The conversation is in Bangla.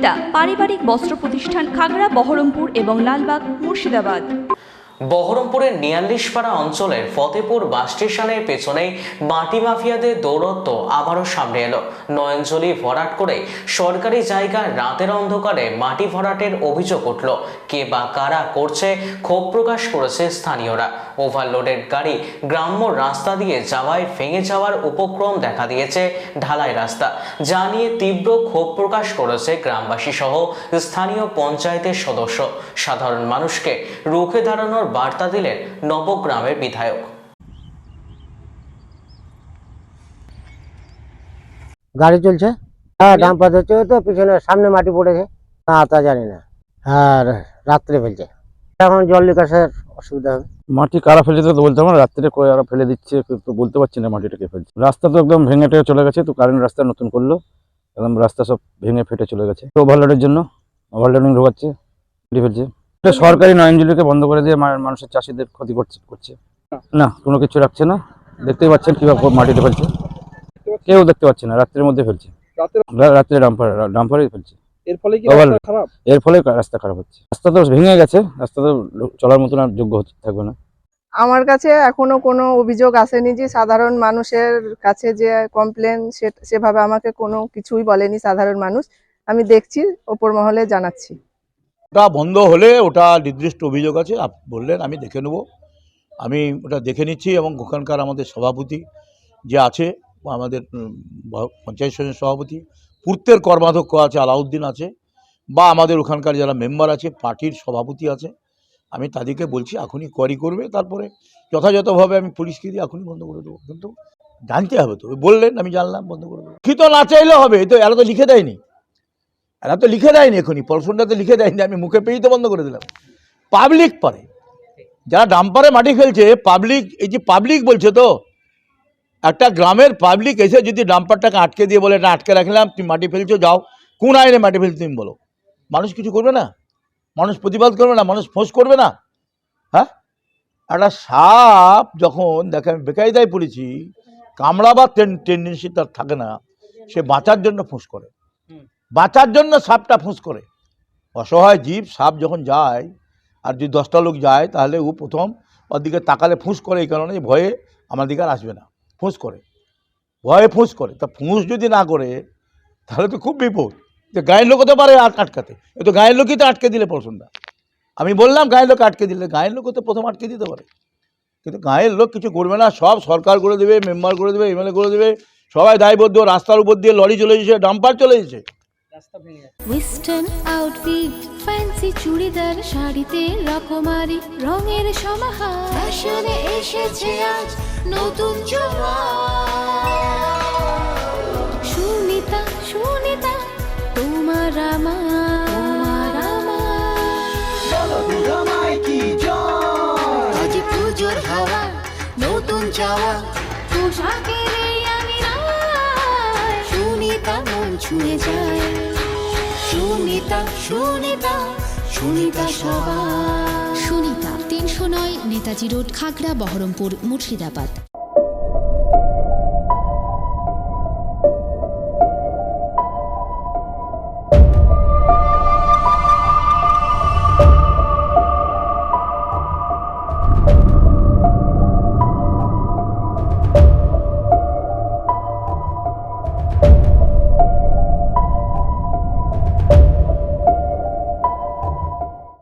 সুনিতা পারিবারিক বস্ত্র প্রতিষ্ঠান খাগড়া, বহরমপুর এবং লালবাগ, মুর্শিদাবাদ। বহরমপুরের ৪৯পাড়া অঞ্চলের ফতেপুর বাস স্টেশনের পেছনেই মাটি মাফিয়াদের দৌরত্ব আবারও সামনে এলো। নয়নজলি ভরাট করে সরকারি জায়গায় রাতের অন্ধকারে মাটি ভরাটের অভিযোগ উঠল। কে বা কারা করছে ক্ষোভ প্রকাশ করেছে স্থানীয়রা। ওভারলোডেড গাড়ি গ্রাম্য রাস্তা দিয়ে যাওয়ায় ভেঙে যাওয়ার উপক্রম দেখা দিয়েছে ঢালাই রাস্তা, যা নিয়ে তীব্র ক্ষোভ প্রকাশ করেছে গ্রামবাসী সহ স্থানীয় পঞ্চায়েতের সদস্য। সাধারণ মানুষকে রুখে দাঁড়ানোর বার্তা দিলেন নবগ্রামের বিধায়ক। গাড়ি চলছে, হ্যাঁ ডাম্পার হচ্ছে, তো পিছনে সামনে মাটি পড়েছে, তা জানি না। আর রাত্রে ফেলছে, এখন জল নিকাশের অসুবিধা হবে। মাটি কারা ফেলছে তো বলতে পারবো না, রাত্রে কারা ফেলে দিচ্ছে তো বলতে পারছি না মাটিটা কে ফেলছে। রাস্তা তো একদম ভেঙে টেঙে চলে গেছে, তো কারেন্ট রাস্তা নতুন করলো, একদম রাস্তা সব ভেঙে ফেটে চলে গেছে। তো ওভারলোডের জন্য ওভারলোডিং ঢোকাচ্ছে, ফেলছে। সরকারি নয়নজলিকে বন্ধ করে দিয়ে মানুষের চাষিদের ক্ষতি করছে না, কোনো কিছু রাখছে না। দেখতেই পাচ্ছেন কিভাবে মাটিতে ফেলছে, কেউ দেখতে পাচ্ছে না, রাত্রের মধ্যে ফেলছে, রাত্রে ডাম্পারই ফেলছে। এর ফলে রাস্তা খারাপ হচ্ছে, রাস্তা তো ভেঙে গেছে, রাস্তা তো চলার মতন আর যোগ্য থাকবে না। আমার কাছে এখনো কোনো অভিযোগ আসেনি যে সাধারণ মানুষের কাছে যে কমপ্লেন, সেভাবে আমাকে কোনো কিছুই বলেনি সাধারণ মানুষ। আমি দেখছি, ওপর মহলে জানাচ্ছি। ওটা বন্ধ হলে ওটা নির্দিষ্ট অভিযোগ আছে বললেন, আমি দেখে নেব, আমি ওটা দেখে নিচ্ছি। এবং ওখানকার আমাদের সভাপতি যে আছে, আমাদের পঞ্চায়েত সমিতির সভাপতি, পূর্তের কর্মাধ্যক্ষ আছে আলাউদ্দিন আছে, বা আমাদের ওখানকার যারা মেম্বার আছে, পার্টির সভাপতি আছে, আমি তাদেরকে বলছি এখনই কোয়ারি করবে, তারপরে যথাযথভাবে আমি পুলিশকে দিয়ে এখনই বন্ধ করে দেবো। কিন্তু জানতে হবে তো, বললেন আমি জানলাম, বন্ধ করে দেবো। লিখিত না চাইলে হবে, তো এরা তো লিখে দেয়নি, এরা তো লিখে দেয়নি, এখনই পরশুনটাতে লিখে দেয়নি, আমি মুখে পেয়েই তো বন্ধ করে দিলাম। পাবলিক পারে, যারা ডাম্পারে মাটি ফেলছে পাবলিক, এই যে পাবলিক বলছে, তো একটা গ্রামের পাবলিক এসে যদি ডাম্পারটাকে আটকে দিয়ে বলে না আটকে রাখলাম, তুমি মাটি ফেলছো, যাও, কোন আইনে মাটি ফেলছো তুমি বলো, মানুষ কিছু করবে না? মানুষ প্রতিবাদ করবে না? মানুষ ফোঁস করবে না? হ্যাঁ, একটা সাপ যখন দেখে, আমি বেকায়দায় পড়েছি, কামড়াবার টেন্ডেন্সি তার থাকে না, সে বাঁচার জন্য ফোঁস করে, বাঁচার জন্য সাপটা ফোঁস করে। অসহায় জীব সাপ যখন যায়, আর যদি 10টা লোক যায়, তাহলে ও প্রথম ওর দিকে তাকালে ফুঁস করে, এই কারণে ভয়ে আমার দিকে আর আসবে না, ফুঁস করে, ভয়ে ফুঁস করে। তা ফুঁস যদি না করে তাহলে তো খুব বিপদ। যে গায়ের লোক হতে পারে আটকাতে, এ তো গায়ের লোকই তো আটকে দিলে পছন্দা। আমি বললাম গায়ের লোক আটকে দিলে, গায়ের লোক তো প্রথম আটকে দিতে পারে, কিন্তু গায়ের লোক কিছু করবে না, সব সরকার করে দেবে, মেম্বার করে দেবে, এমএলএ করে দেবে, সবাই দায়বদ্ধ। রাস্তার উপর দিয়ে লরি চলে এসেছে, ডাম্পার চলে এসেছে। ওয়েস্টার্ন আউটফিট, ফ্যান্সি চুড়িদার, শাড়িতে রকমারি রঙের সমাহার, ফ্যাশনে এসেছে আজ নতুন সুনিতা, সুনিতা তোমার আমার, আজ পুজোর হাওয়া, নতুন চাওয়া, পোশাকের আমি সুনিতা মন ছুঁয়ে যায়। সুনিতা, সুনিতা, সুনিতা সবার। সুনিতা 309 নেতাজি রোড, খাগড়া, বহরমপুর, মুর্শিদাবাদ।